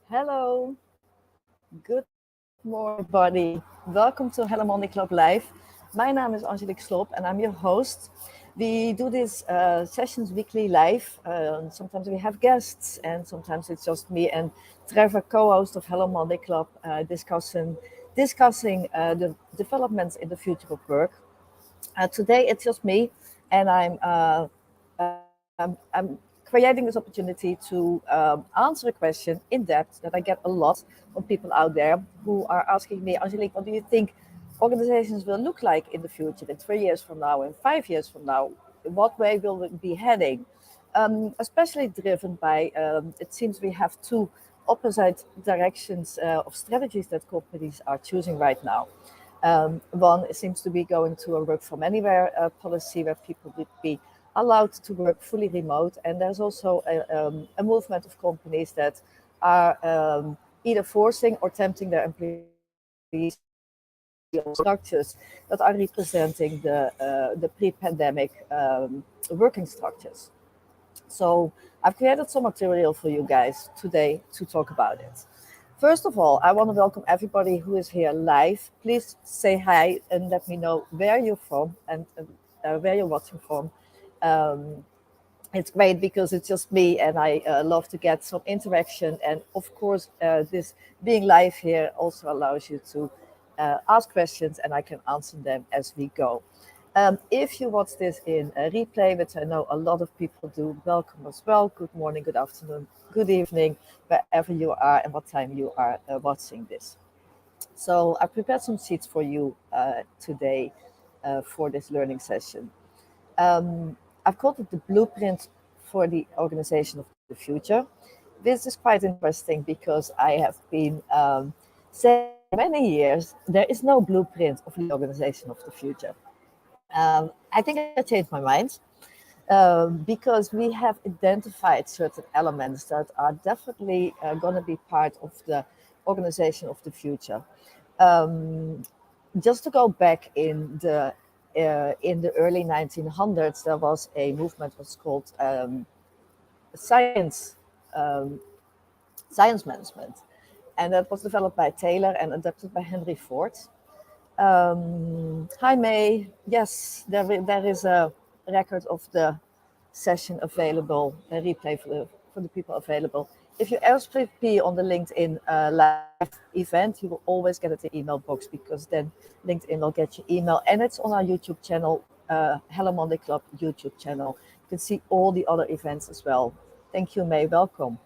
Hello, good morning, everybody. Welcome to Hello Monday Club Live. My name is Angelics and I'm your host. We do these sessions weekly live. Sometimes we have guests, and sometimes it's just me and Trevor, co-host of Hello Monday Club, discussing the developments in the future of work. Today it's just me, and I'm creating this opportunity to answer a question in depth that I get a lot from people out there who are asking me, Angelique, what do you think organizations will look like in the future, in 3 years from now, in 5 years from now? In what way will it be heading? Especially driven by, it seems we have two opposite directions of strategies that companies are choosing right now. One seems to be going to a work from anywhere policy where people would be allowed to work fully remote. And there's also a movement of companies that are either forcing or tempting their employees structures that are representing the pre-pandemic working structures. So I've created some material for you guys today to talk about it. First of all, I want to welcome everybody who is here live. Please say hi and let me know where you're from and where you're watching from. Um, it's great because it's just me, and I love to get some interaction. And of course, this being live here also allows you to ask questions, and I can answer them as we go. If you watch this in a replay, which I know a lot of people do, welcome as well. Good morning, good afternoon, good evening, wherever you are and what time you are watching this. So I prepared some sheets for you today for this learning session. I've called it the blueprint for the organization of the future. This is quite interesting because I have been saying for many years there is no blueprint of the organization of the future. I think I changed my mind because we have identified certain elements that are definitely going to be part of the organization of the future. Um, just to go back in the early 1900s, there was a movement was called science um, science management, and that was developed by Taylor and adapted by Henry Ford. Hi May, yes, there is a record of the session available, a replay for the people available. If you RSVP on the LinkedIn live event, you will always get it in the email box because then LinkedIn will get your email, and it's on our YouTube channel, Hello Monday Club YouTube channel. You can see all the other events as well. Thank you, May. Welcome.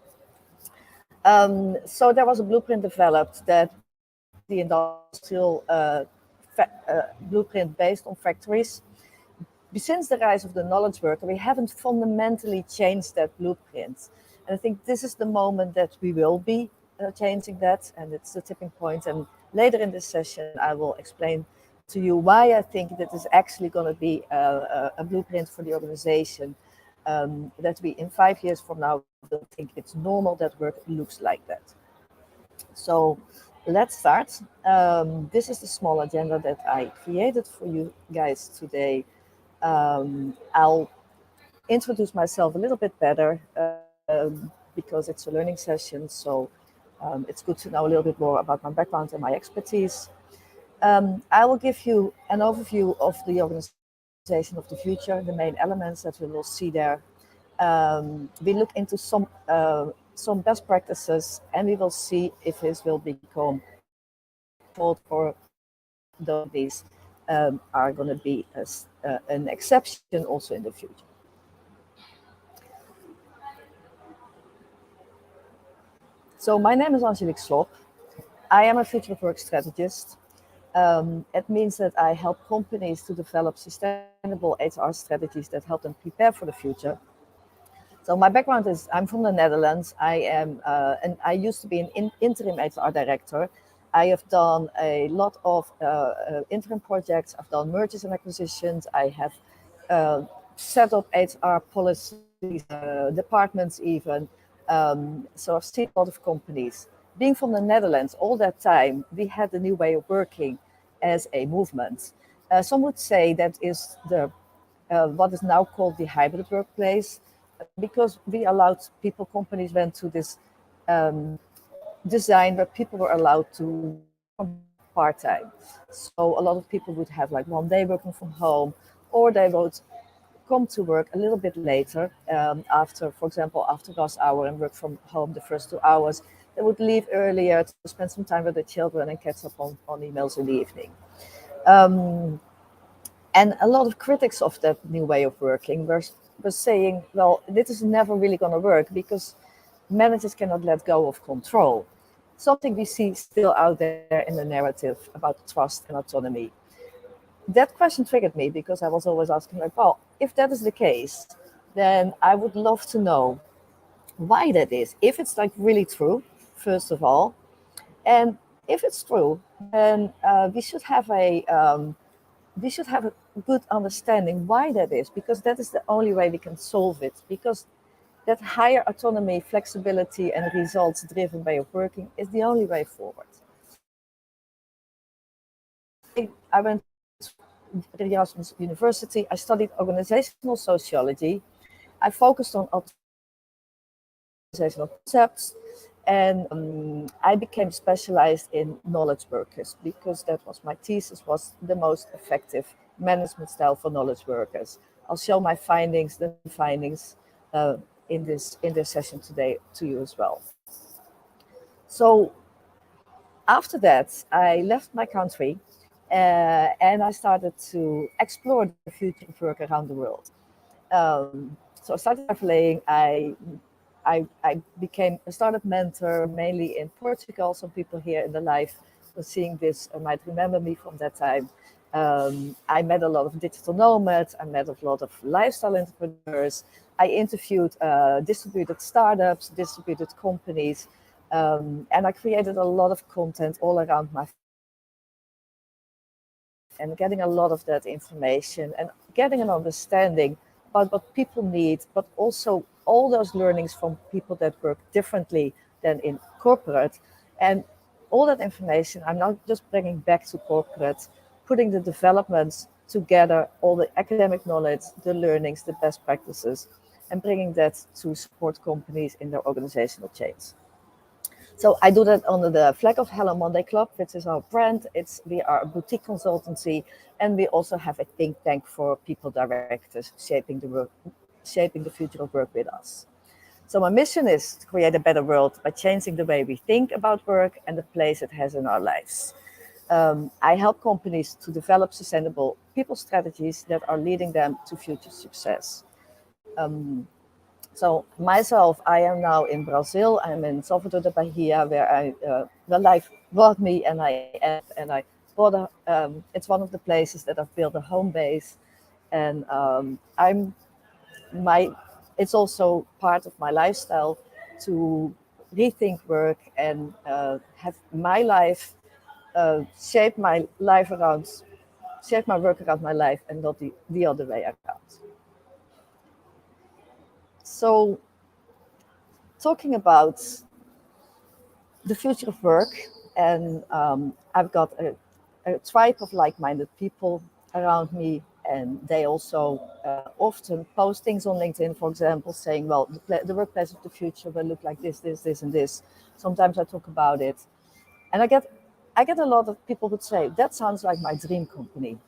So there was a blueprint developed that was the industrial blueprint based on factories. Since the rise of the knowledge worker, we haven't fundamentally changed that blueprint. And I think this is the moment that we will be changing that, and it's the tipping point. And later in this session, I will explain to you why I think that is actually going to be a blueprint for the organization. That we, in 5 years from now, will think it's normal that work looks like that. So let's start. This is the small agenda that I created for you guys today. I'll introduce myself a little bit better because it's a learning session. So it's good to know a little bit more about my background and my expertise. I will give you an overview of the organization of the future, the main elements that we will see there. We look into some best practices, and we will see if this will become default or these are going to be an exception also in the future. So my name is Angelics. I am a future of work strategist. It means that I help companies to develop sustainable HR strategies that help them prepare for the future. So my background is I'm from the Netherlands. And I used to be an interim HR director. I have done a lot of interim projects. I've done mergers and acquisitions. I have set up HR policies, departments even. So I've seen a lot of companies. Being from the Netherlands, all that time, we had a new way of working as a movement. Some would say that is what is now called the hybrid workplace, because we allowed people, companies went to this design where people were allowed to work from part-time. So a lot of people would have like one day working from home, or they would come to work a little bit later after, for example, after rush hour and work from home the first 2 hours. They would leave earlier to spend some time with their children and catch up on emails in the evening. And a lot of critics of that new way of working were saying, well, this is never really going to work because managers cannot let go of control. Something we see still out there in the narrative about trust and autonomy. That question triggered me because I was always asking, like, well, if that is the case, then I would love to know why that is. If it's like really true, first of all, and if it's true, then we should have a good understanding why that is, because that is the only way we can solve it. Because that higher autonomy, flexibility, and results-driven way of working is the only way forward. I went to Erasmus University. I studied organizational sociology. I focused on organizational concepts, and I became specialized in knowledge workers because that was my thesis, was the most effective management style for knowledge workers. I'll show my findings, the findings in this session today to you as well. So after that, I left my country and I started to explore the future of work around the world. So I started traveling. I became a startup mentor, mainly in Portugal. Some people here in the live who seeing this might remember me from that time. I met a lot of digital nomads. I met a lot of lifestyle entrepreneurs. I interviewed distributed startups, distributed companies, and I created a lot of content all around my and getting a lot of that information and getting an understanding about what people need, but also all those learnings from people that work differently than in corporate. And all that information I'm now just bringing back to corporate, putting the developments together, all the academic knowledge, the learnings, the best practices, and bringing that to support companies in their organizational change. So I do that under the flag of Hello Monday Club, which is our brand. We are a boutique consultancy, and we also have a think tank for people directors shaping the future of work with us. So my mission is to create a better world by changing the way we think about work and the place it has in our lives. I help companies to develop sustainable people strategies that are leading them to future success. So myself, I am now in Brazil. I'm in Salvador de Bahia, where where life brought me, and I ended up, and I bought a. It's one of the places that I've built a home base, and I'm my. It's also part of my lifestyle to rethink work and have my life shape my life around, shape my work around my life, and not the other way around. So talking about the future of work, and I've got a tribe of like-minded people around me, and they also often post things on LinkedIn, for example, saying, well, the workplace of the future will look like this, and this. Sometimes I talk about it, and I get a lot of people would say, that sounds like my dream company.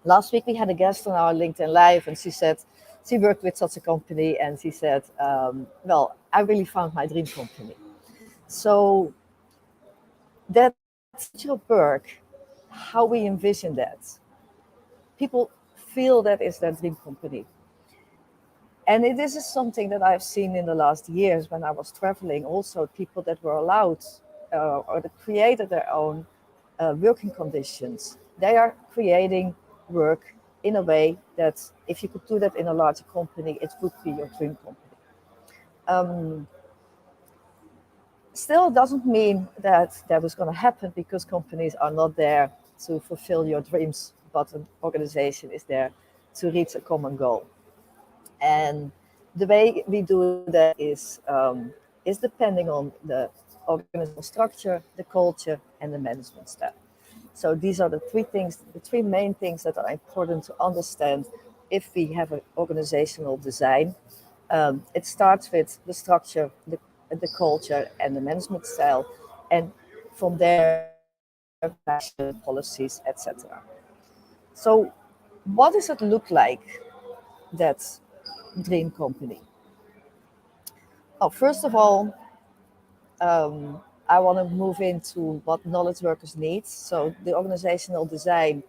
Last week we had a guest on our LinkedIn Live, and she said she worked with such a company, and she said, well, I really found my dream company. So that future of work, how we envision that, people feel that is their dream company. And this is something that I've seen in the last years when I was traveling. Also, people that were allowed or that created their own working conditions, they are creating work in a way that if you could do that in a larger company, it would be your dream company. Um, Still doesn't mean that is going to happen, because companies are not there to fulfill your dreams, but an organization is there to reach a common goal. And the way we do that is depending on the organizational structure, the culture, and the management style. So these are the three things, the three main things that are important to understand if we have an organizational design. It starts with the structure, the culture, and the management style, and from there, passion, policies, etc. So, what does it look like, that dream company? Oh, first of all, I want to move into what knowledge workers need. So, the organizational design,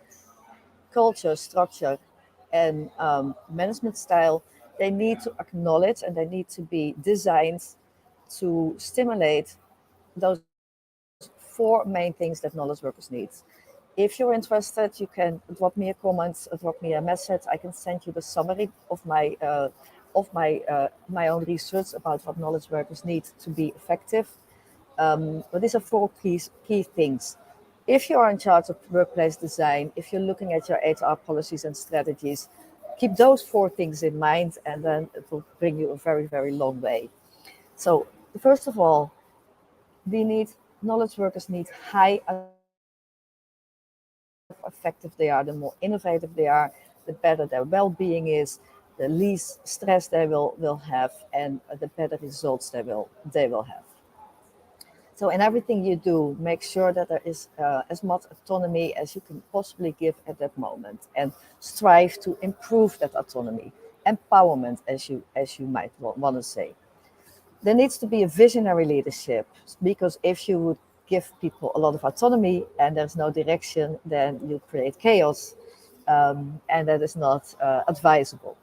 culture, structure, and management style, they need to acknowledge and they need to be designed to stimulate those four main things that knowledge workers need. If you're interested, you can drop me a comment, drop me a message. I can send you the summary of my own research about what knowledge workers need to be effective. But these are four key things. If you are in charge of workplace design, if you're looking at your HR policies and strategies, keep those four things in mind, and then it will bring you a very, very long way. So, first of all, we need knowledge workers need high autonomy. The more effective they are, the more innovative they are, the better their well-being is, the least stress they will have, and the better results they will have. So in everything you do, make sure that there is as much autonomy as you can possibly give at that moment, and strive to improve that autonomy, empowerment, as you might want to say. There needs to be a visionary leadership, because if you would give people a lot of autonomy and there's no direction, then you create chaos, and that is not advisable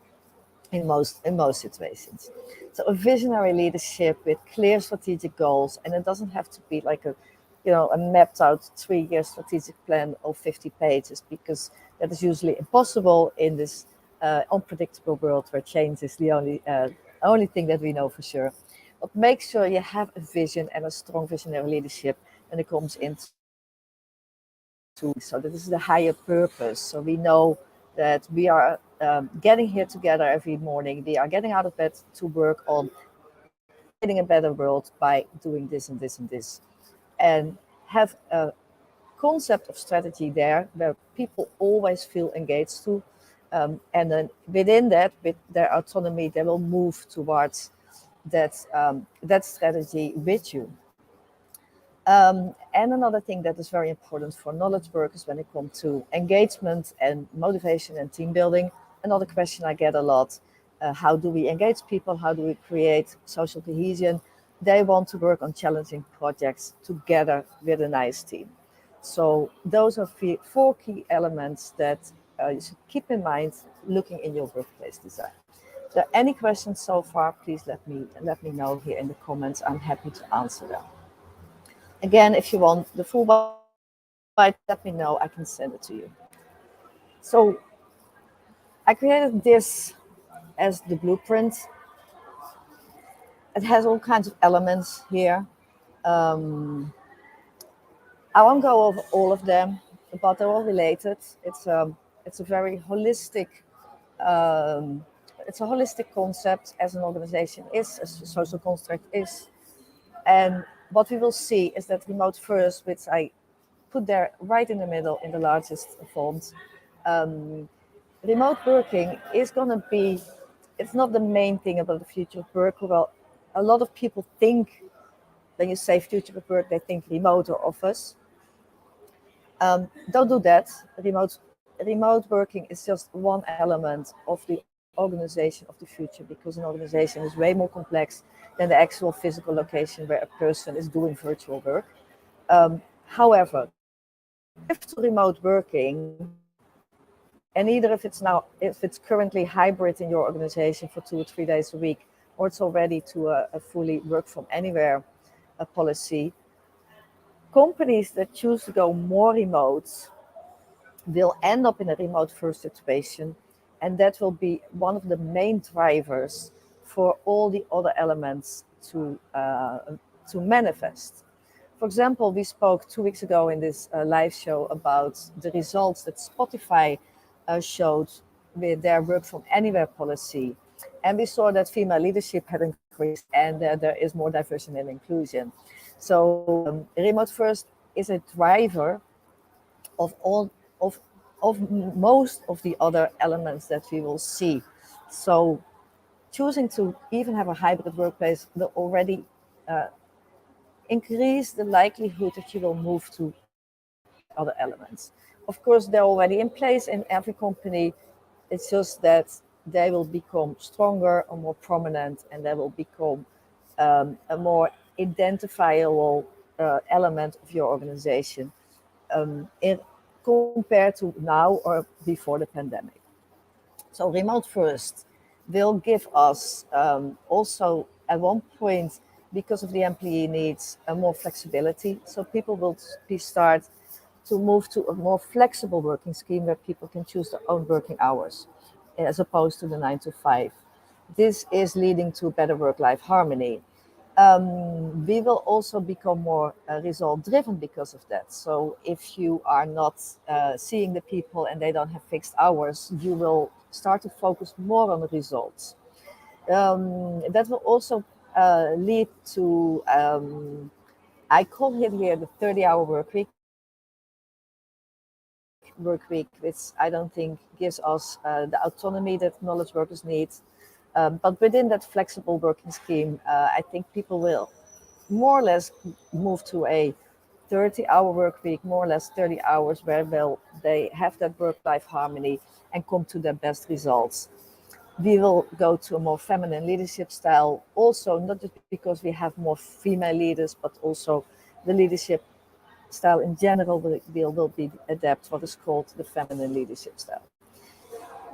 in most situations. So a visionary leadership with clear strategic goals, and it doesn't have to be like a mapped out 3-year strategic plan of 50 pages, because that is usually impossible in this unpredictable world where change is the only thing that we know for sure. But make sure you have a vision and a strong visionary leadership when it comes into so that is the higher purpose. So we know that we are getting here together every morning. We are getting out of bed to work on creating a better world by doing this and this and this, and have a concept of strategy there where people always feel engaged to, and then within that, with their autonomy, they will move towards that strategy with you. And another thing that is very important for knowledge workers when it comes to engagement and motivation and team building, another question I get a lot, how do we engage people? How do we create social cohesion? They want to work on challenging projects together with a nice team. So those are four key elements that you should keep in mind looking in your workplace design. there are any questions so far, please let me know here in the comments. I'm happy to answer them. Again, if you want the full white, let me know. I can send it to you. So I created this as the blueprint. It has all kinds of elements here. Um, I won't go over all of them, but they're all related. It's a very holistic um, it's a holistic concept as an organization is, as a social construct is. And what we will see is that remote first, which I put there right in the middle in the largest font, um, remote working is going to be, it's not the main thing about the future of work. Well, a lot of people think when you say future of work, they think remote or office. Don't do that. Remote working is just one element of the organization of the future, because an organization is way more complex than the actual physical location where a person is doing virtual work. However, the shift to remote working, and either if it's currently hybrid in your organization for 2 or 3 days a week, or it's already to a fully work from anywhere policy, companies that choose to go more remote will end up in a remote first situation, and that will be one of the main drivers for all the other elements to manifest. For example, we spoke 2 weeks ago in this live show about the results that Spotify showed with their work from anywhere policy, and we saw that female leadership had increased and there is more diversity and inclusion. So remote first is a driver of all of most of the other elements that we will see. So choosing to even have a hybrid workplace will already increase the likelihood that you will move to other elements. Of course, they're already in place in every company. It's just that they will become stronger or more prominent, and they will become a more identifiable element of your organization compared to now or before the pandemic. So remote first will give us also at one point, because of the employee needs, more flexibility. So people will start to move to a more flexible working scheme where people can choose their own working hours as opposed to the 9 to 5. This is leading to better work-life harmony. We will also become more result driven because of that. So if you are not seeing the people and they don't have fixed hours, you will start to focus more on the results. That will also lead to, I call it here the 30-hour work week, which I don't think gives us the autonomy that knowledge workers need. But within that flexible working scheme, I think people will more or less move to a 30-hour work week, more or less 30 hours, where they have that work-life harmony and come to their best results. We will go to a more feminine leadership style, also not just because we have more female leaders, but also the leadership style in general will be adapt what is called the feminine leadership style.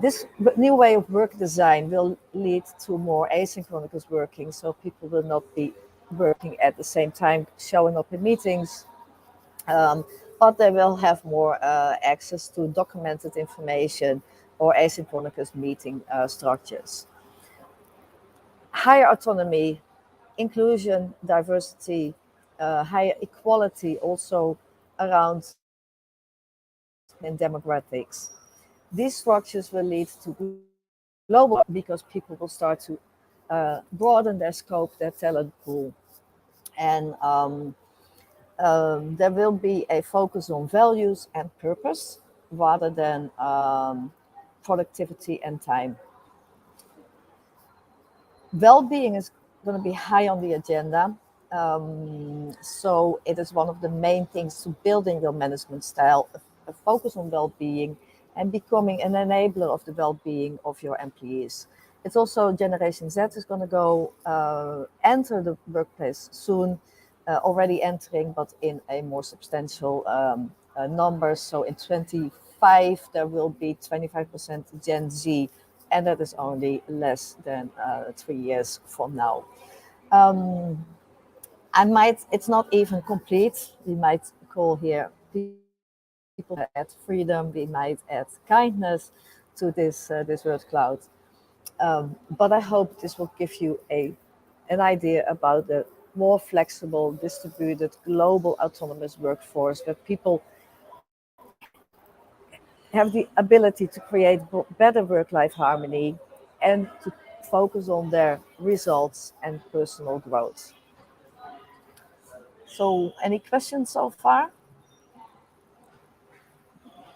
This new way of work design will lead to more asynchronous working, so people will not be working at the same time, showing up in meetings, but they will have more access to documented information or asynchronous meeting structures. Higher autonomy, inclusion, diversity, higher equality also around in demographics. These structures will lead to global because people will start to broaden their scope, their talent pool, and there will be a focus on values and purpose rather than productivity and time. Well-being is going to be high on the agenda. So it is one of the main things to building your management style, a focus on well-being and becoming an enabler of the well-being of your employees. It's also Generation Z is going to go enter the workplace soon, already entering, but in a more substantial numbers. So in 25, there will be 25% Gen Z and that is only less than 3 years from now. Um, it's not even complete. We might call here people add freedom, we might add kindness to this word cloud. But I hope this will give you an idea about the more flexible, distributed, global autonomous workforce where people have the ability to create better work-life harmony and to focus on their results and personal growth. So, any questions so far?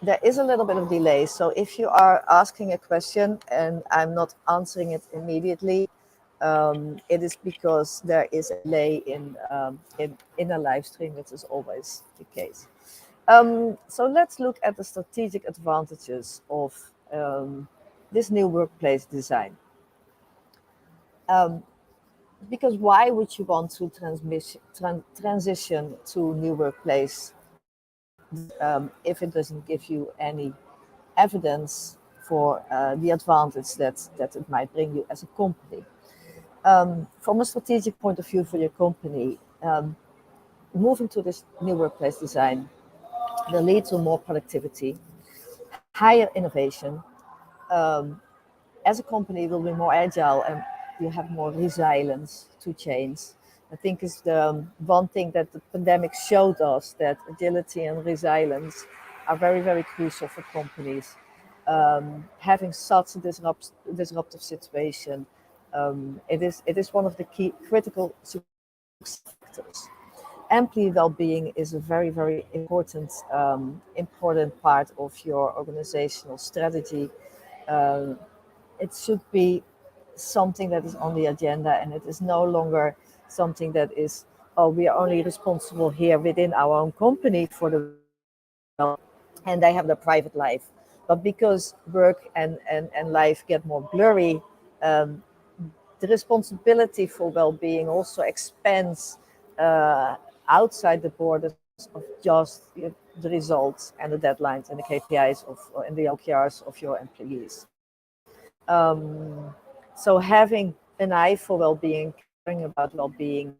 There is a little bit of delay. So if you are asking a question and I'm not answering it immediately, it is because there is a delay in a live stream, which is always the case. So let's look at the strategic advantages of this new workplace design. Um, because why would you want to transition to new workplace if it doesn't give you any evidence for the advantage that it might bring you as a company? From a strategic point of view for your company, moving to this new workplace design will lead to more productivity, higher innovation. Um, as a company, will be more agile and you have more resilience to change. I think is the one thing that the pandemic showed us, that agility and resilience are very, very crucial for companies. Having such a disruptive situation, it is one of the key critical success factors. Employee well-being is a very, very important part of your organizational strategy. Uh, it should be something that is on the agenda, and it is no longer something that is, oh, we are only responsible here within our own company for the and they have their private life. But because work and life get more blurry, um, the responsibility for well-being also expands uh, outside the borders of just the results and the deadlines and the KPIs and the OKRs of your employees. So having an eye for well-being, caring about well-being,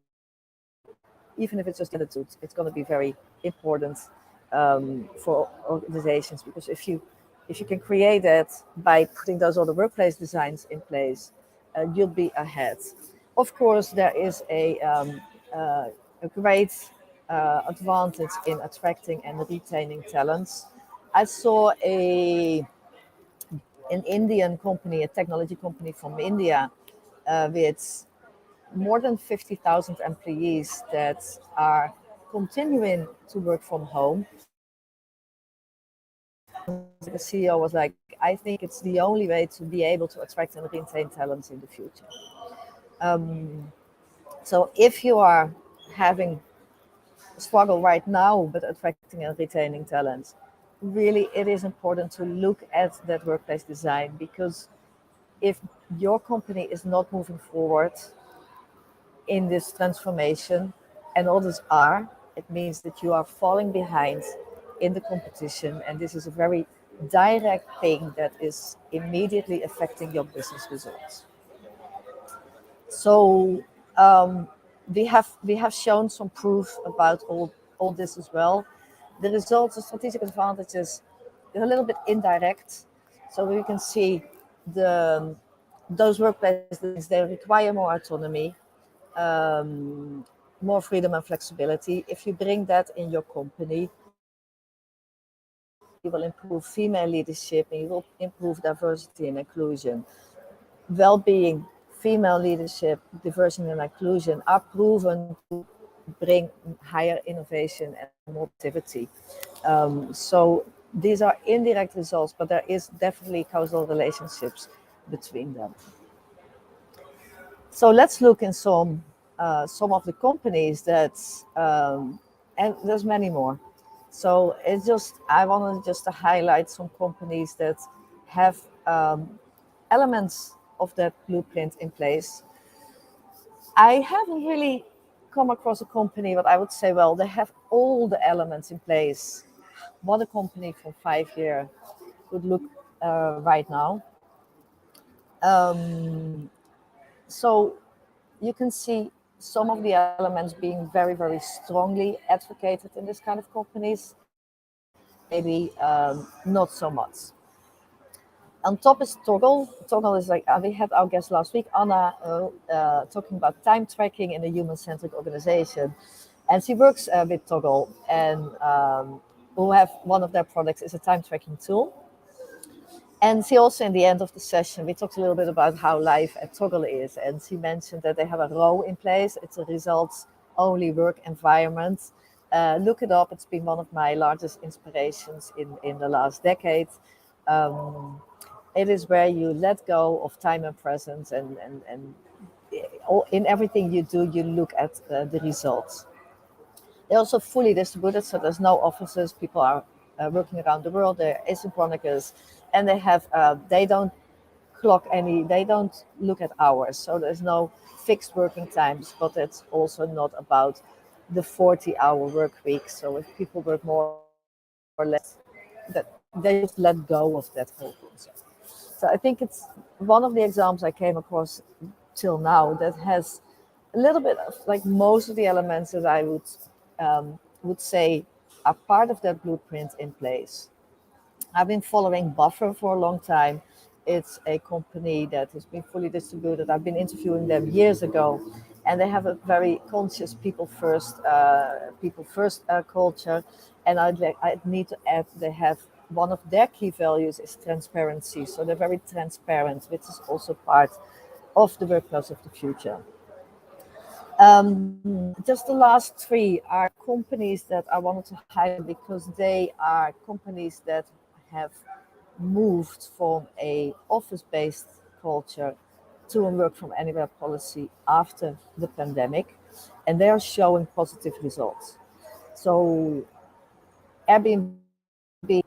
even if it's just attitude, it's going to be very important for organizations, because if you can create that by putting those other workplace designs in place, you'll be ahead. Of course, there is a great advantage in attracting and retaining talents. I saw an Indian company, a technology company from India, with more than 50,000 employees that are continuing to work from home. The CEO was like, I think it's the only way to be able to attract and retain talents in the future. So if you are having a struggle right now with attracting and retaining talents, really it is important to look at that workplace design, because if your company is not moving forward in this transformation and others are, it means that you are falling behind in the competition. And this is a very direct thing that is immediately affecting your business results. So we have shown some proof about all this as well. The results, the strategic advantages, is a little bit indirect. So we can see the those workplaces, they require more autonomy, more freedom and flexibility. If you bring that in your company, you will improve female leadership and you will improve diversity and inclusion. Well-being, female leadership, diversity and inclusion are proven to bring higher innovation and more activity. So these are indirect results, but there is definitely causal relationships between them. So let's look in some of the companies that, and there's many more. So it's just, I wanted just to highlight some companies that have elements of that blueprint in place. I haven't really come across a company, but I would say, well, they have all the elements in place. What a company from 5 years would look right now. Um, so you can see some of the elements being very, very strongly advocated in this kind of companies, maybe not so much. On top is Toggle. Toggle is like, we had our guest last week, Anna, talking about time tracking in a human centric organization. And she works with Toggle, and who have one of their products is a time tracking tool. And she also, in the end of the session, we talked a little bit about how life at Toggle is. And she mentioned that they have a row in place. It's a results only work environment. Look it up. It's been one of my largest inspirations in the last decade. Um, it is where you let go of time and presence, and in everything you do, you look at the results. They're also fully distributed, so there's no offices. People are working around the world. They're asynchronous, and they don't they don't look at hours. So there's no fixed working times, but it's also not about the 40-hour work week. So if people work more or less, that they just let go of that whole concept. So I think it's one of the examples I came across till now that has a little bit of like most of the elements that I would say are part of that blueprint in place. I've been following Buffer for a long time. It's a company that has been fully distributed. I've been interviewing them years ago, and they have a very conscious people first culture. And I need to add, they have one of their key values is transparency. So they're very transparent, which is also part of the workplace of the future. Just the last three are companies that I wanted to highlight because they are companies that have moved from a office-based culture to a work from anywhere policy after the pandemic, and they are showing positive results. So Airbnb had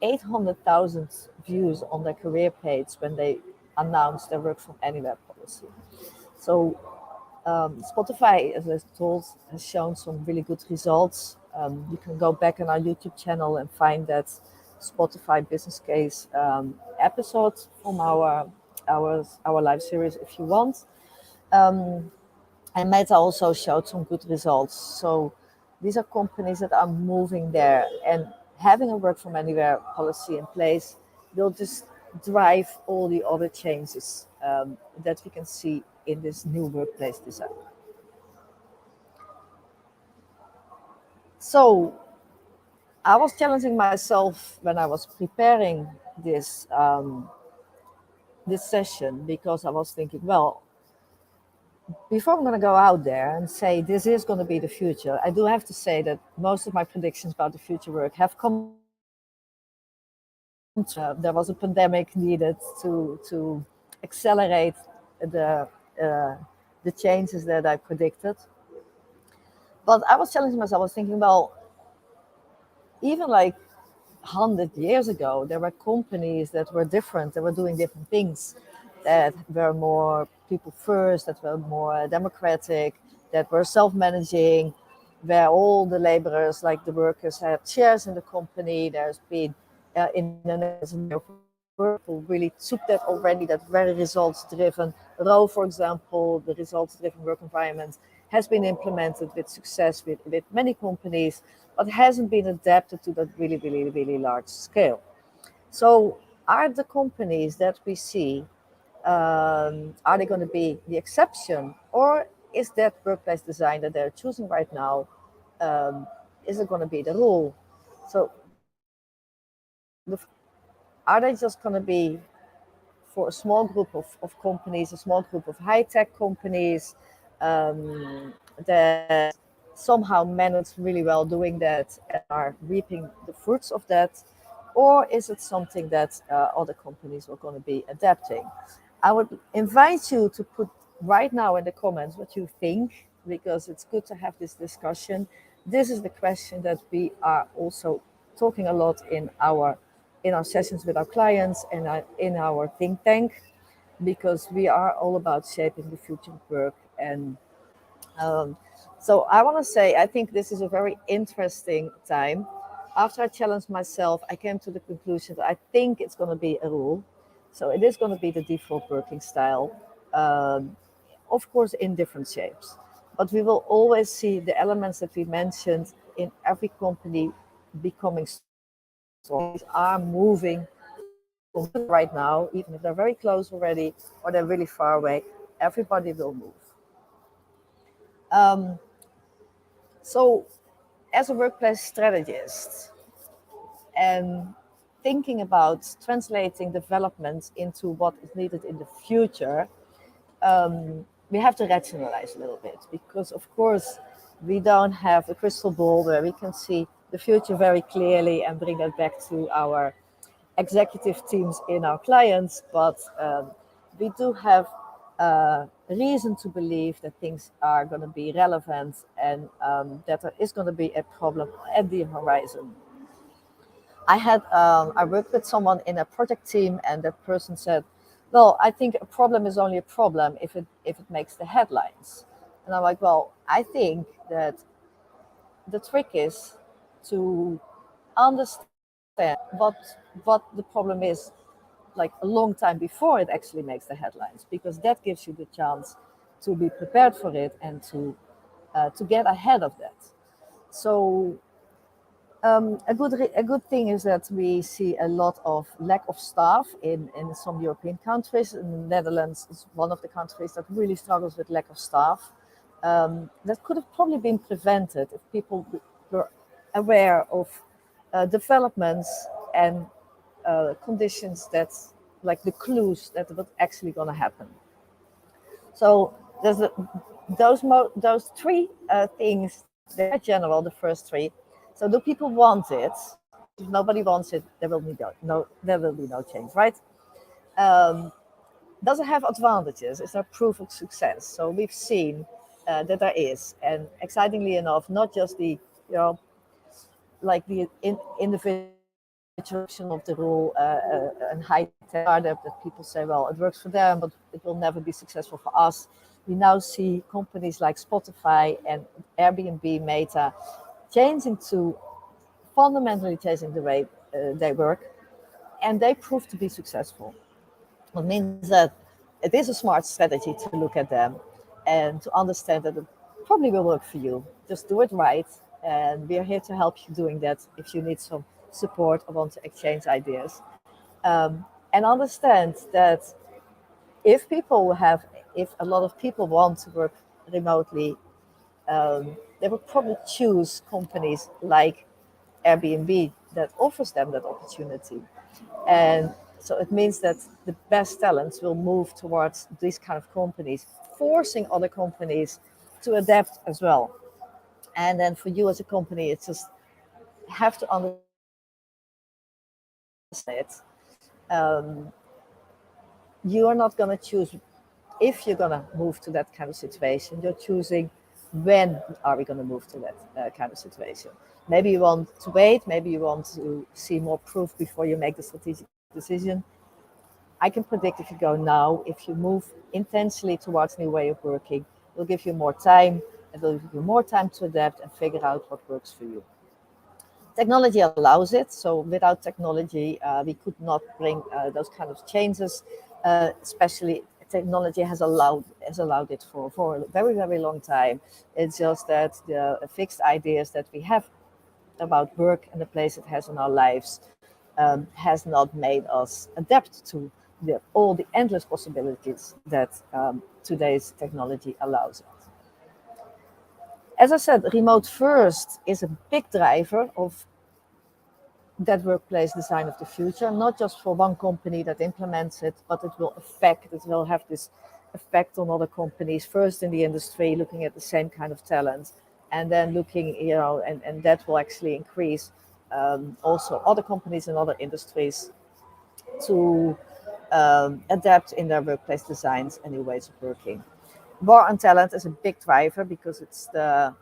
800,000 views on their career page when they announced their work from anywhere policy. So Spotify, as I told, has shown some really good results. You can go back on our YouTube channel and find that Spotify business case episode from our live series if you want. And Meta also showed some good results. So these are companies that are moving there, and having a work from anywhere policy in place will just drive all the other changes that we can see in this new workplace design. So I was challenging myself when I was preparing this session, because I was thinking, well, before I'm going to go out there and say this is going to be the future, I do have to say that most of my predictions about the future work have come true. There was a pandemic needed to accelerate the uh, the changes that I predicted. But I was challenging myself. I was thinking, well, even like 100 years ago, there were companies that were different, that were doing different things, that were more people first, that were more democratic, that were self-managing, where all the laborers, like the workers, had shares in the company. There's been in the Netherlands a way of work who really took that already, that very results-driven role, for example, the results-driven work environment has been implemented with success with many companies, but hasn't been adapted to that really, really, really large scale. So are the companies that we see, are they going to be the exception, or is that workplace design that they're choosing right now, um, is it going to be the rule? So are they just going to be for a small group of companies, a small group of high-tech companies that somehow manage really well doing that and are reaping the fruits of that? Or is it something that other companies are going to be adapting? I would invite you to put right now in the comments what you think, because it's good to have this discussion. This is the question that we are also talking a lot in our sessions with our clients and in our think tank, because we are all about shaping the future of work. And um, so I want to say, I think this is a very interesting time. After I challenged myself, I came to the conclusion that I think it's going to be a rule. So it is going to be the default working style, um, of course, in different shapes. But we will always see the elements that we mentioned in every company becoming stronger. Companies are moving from right now, even if they're very close already or they're really far away, everybody will move. Um, so, as a workplace strategist and thinking about translating development into what is needed in the future, we have to rationalize a little bit because, of course, we don't have a crystal ball where we can see the future very clearly and bring that back to our executive teams in our clients. But we do have reason to believe that things are going to be relevant and that there is going to be a problem at the horizon. I worked with someone in a project team, and that person said, "Well, I think a problem is only a problem if it makes the headlines." And I'm like, "Well, I think that the trick is to understand what what the problem is like a long time before it actually makes the headlines, because that gives you the chance to be prepared for it and to get ahead of that." So a good thing is that we see a lot of lack of staff in some European countries. In the Netherlands is one of the countries that really struggles with lack of staff. That could have probably been prevented if people were aware of developments and conditions that, like the clues that what's actually going to happen. So there's those three things. They're general, the first three. So do people want it? If nobody wants it, there will be no change, right? Um, does it have advantages? Is there proof of success? So we've seen that there is, and excitingly enough, not just the like the individual interruption of the rule and high-tech startup that people say, well, it works for them, but it will never be successful for us. We now see companies like Spotify and Airbnb, Meta, changing to fundamentally changing the way they work, and they prove to be successful. It means that it is a smart strategy to look at them and to understand that it probably will work for you. Just do it right, and we are here to help you doing that if you need some support or want to exchange ideas. And understand that if people have, if a lot of people want to work remotely, they will probably choose companies like Airbnb that offers them that opportunity. And so it means that the best talents will move towards these kind of companies, forcing other companies to adapt as well. And then for you as a company, it's just have to understand it. Um, you are not going to choose if you're going to move to that kind of situation. You're choosing when are we going to move to that kind of situation. Maybe you want to wait, maybe you want to see more proof before you make the strategic decision. I can predict if you go now, if you move intentionally towards a new way of working, it will give you more time. It will give you more time to adapt and figure out what works for you. Technology allows it. So without technology, we could not bring those kind of changes. Especially technology has allowed it for a very very long time. It's just that the fixed ideas that we have about work and the place it has in our lives has not made us adapt to all the endless possibilities that today's technology allows us. As I said, remote first is a big driver of that workplace design of the future, not just for one company that implements it, but it will have this effect on other companies, first in the industry, looking at the same kind of talent, and then looking, and that will actually increase also other companies in other industries to adapt in their workplace designs and new ways of working. War on talent is a big driver because it's the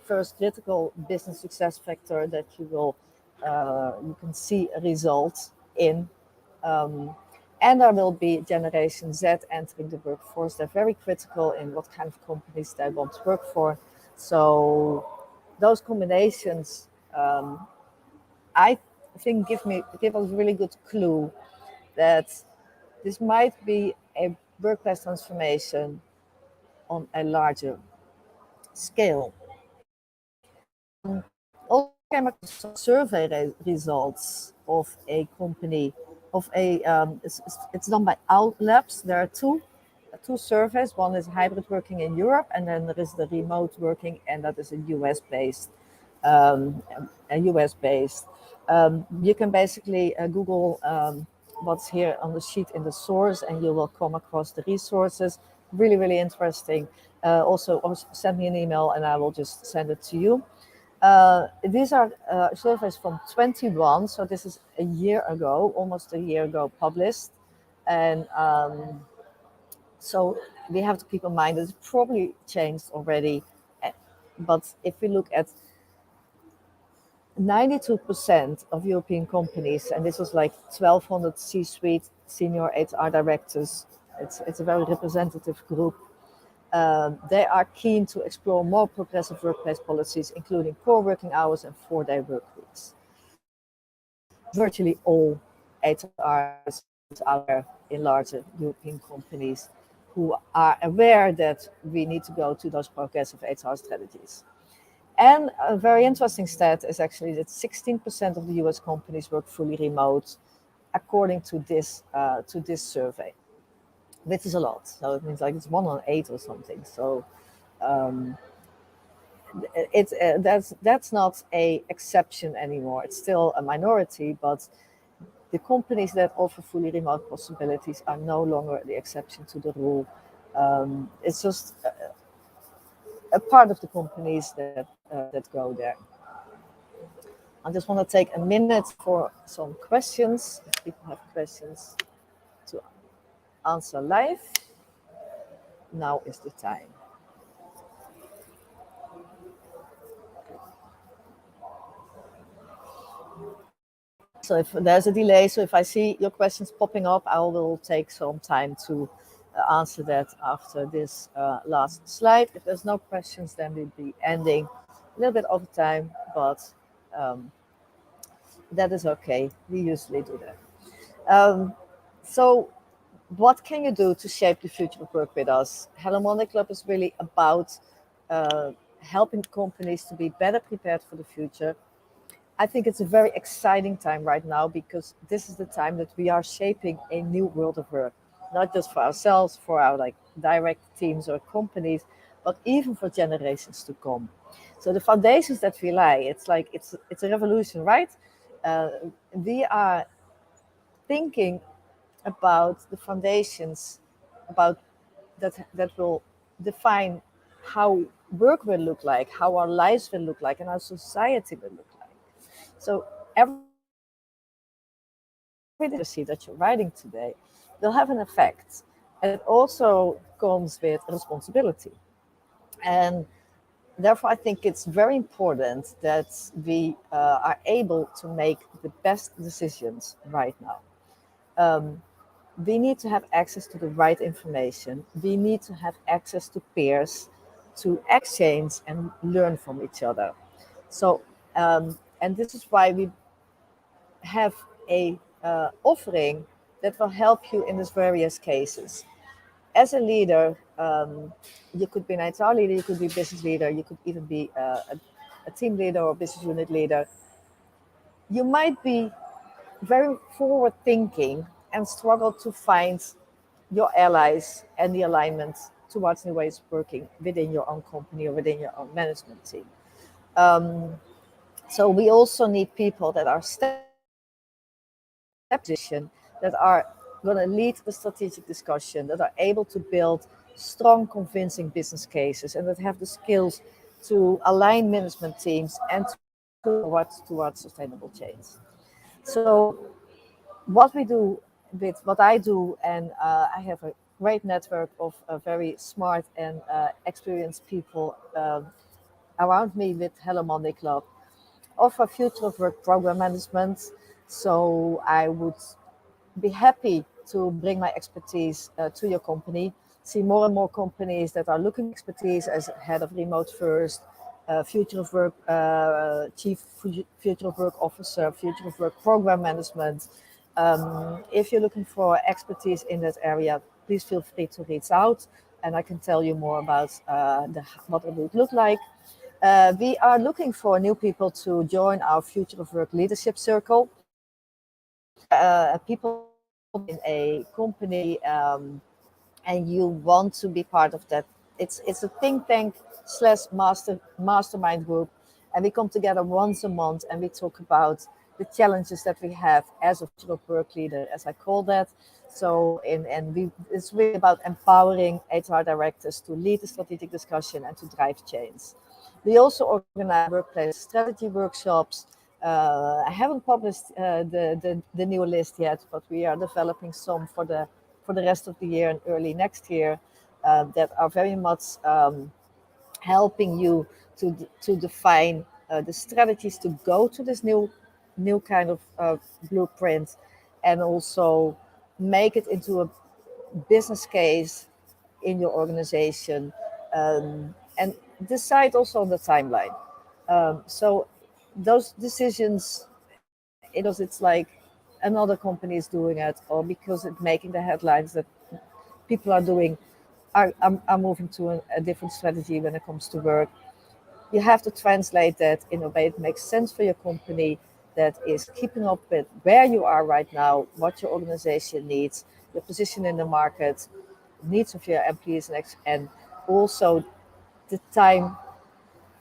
first critical business success factor that you can see a result in. And there will be Generation Z entering the workforce. They're very critical in what kind of companies they want to work for. So those combinations, I think, give us a really good clue that this might be a workplace transformation on a larger scale. Also came across some survey results of a company, of a it's done by Out Labs. There are two surveys. One is hybrid working in Europe, and then there is the remote working, and that is a US based. Um, a US based. You can basically Google what's here on the sheet in the source, and you will come across the resources. Really, really interesting. Also, send me an email, and I will just send it to you. These are surveys from 21, so this is a year ago, almost a year ago published. And so we have to keep in mind that it's probably changed already. eh, But if we look at 92% of European companies, and this was like 1,200 C-suite senior HR directors, it's a very representative group. They are keen to explore more progressive workplace policies, including core working hours and 4-day work weeks. Virtually all HR executives out there in larger European companies who are aware that we need to go to those progressive HR strategies. And a very interesting stat is actually that 16% of the US companies work fully remote, according to this survey, which is a lot. So it means like it's 1 on 8 or something. So um, it's that's not a exception anymore. It's still a minority, but the companies that offer fully remote possibilities are no longer the exception to the rule. It's just a part of the companies that go there. I just want to take a minute for some questions. If people have questions to answer live, now is the time. So if there's a delay, so if I see your questions popping up, I will take some time to answer that after this last slide. If there's no questions, then we'll be ending a little bit over time, but um, that is okay. We usually do that. So what can you do to shape the future of work with us? Hello Monday Club is really about helping companies to be better prepared for the future. I think it's a very exciting time right now because this is the time that we are shaping a new world of work, not just for ourselves, for our like direct teams or companies, but even for generations to come. So the foundations that we lay, it's a revolution, right? Uh, we are thinking about the foundations, about that will define how work will look like, how our lives will look like, and our society will look like. So everything that you're writing today will have an effect, and it also comes with responsibility. And therefore, I think it's very important that we are able to make the best decisions right now. Um, we need to have access to the right information. We need to have access to peers to exchange and learn from each other. So, and this is why we have a offering that will help you in these various cases. As a leader, you could be an HR leader, you could be a business leader, you could even be a team leader or business unit leader. You might be very forward thinking and struggle to find your allies and the alignment towards new ways of working within your own company or within your own management team. Um, so we also need people that are step position, that are going to lead the strategic discussion, that are able to build strong, convincing business cases, and that have the skills to align management teams and towards sustainable change. So what we do with what I do, and I have a great network of very smart and experienced people around me with Hello Monday Club, offer future of work program management. So I would be happy to bring my expertise to your company. See more and more companies that are looking for expertise as head of remote first, future of work, chief future of work officer, future of work program management, If you're looking for expertise in that area, please feel free to reach out, and I can tell you more about what it would look like. We are looking for new people to join our Future of Work Leadership Circle. People in a company and you want to be part of that. It's a think tank slash mastermind group, and we come together once a month and we talk about the challenges that we have as a future work leader, as I call that. So it's really about empowering HR directors to lead the strategic discussion and to drive change. We also organize workplace strategy workshops. I haven't published the new list yet, but we are developing some for the rest of the year and early next year that are very much helping you to define the strategies to go to this new kind of blueprint, and also make it into a business case in your organization, and decide also on the timeline. So those decisions, because it's like another company is doing it, or because it's making the headlines that people are doing, are moving to a different strategy when it comes to work. You have to translate that in a way that makes sense for your company, that is keeping up with where you are right now, what your organization needs, your position in the market, needs of your employees, and also the time,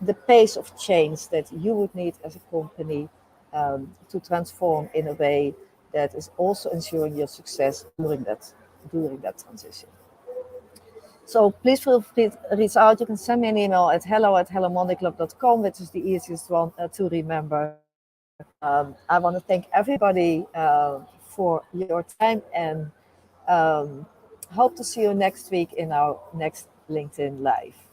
the pace of change that you would need as a company to transform in a way that is also ensuring your success during that transition. So please feel free to reach out. You can send me an email at hello@hellomondayclub.com, which is the easiest one to remember. I want to thank everybody for your time, and hope to see you next week in our next LinkedIn Live.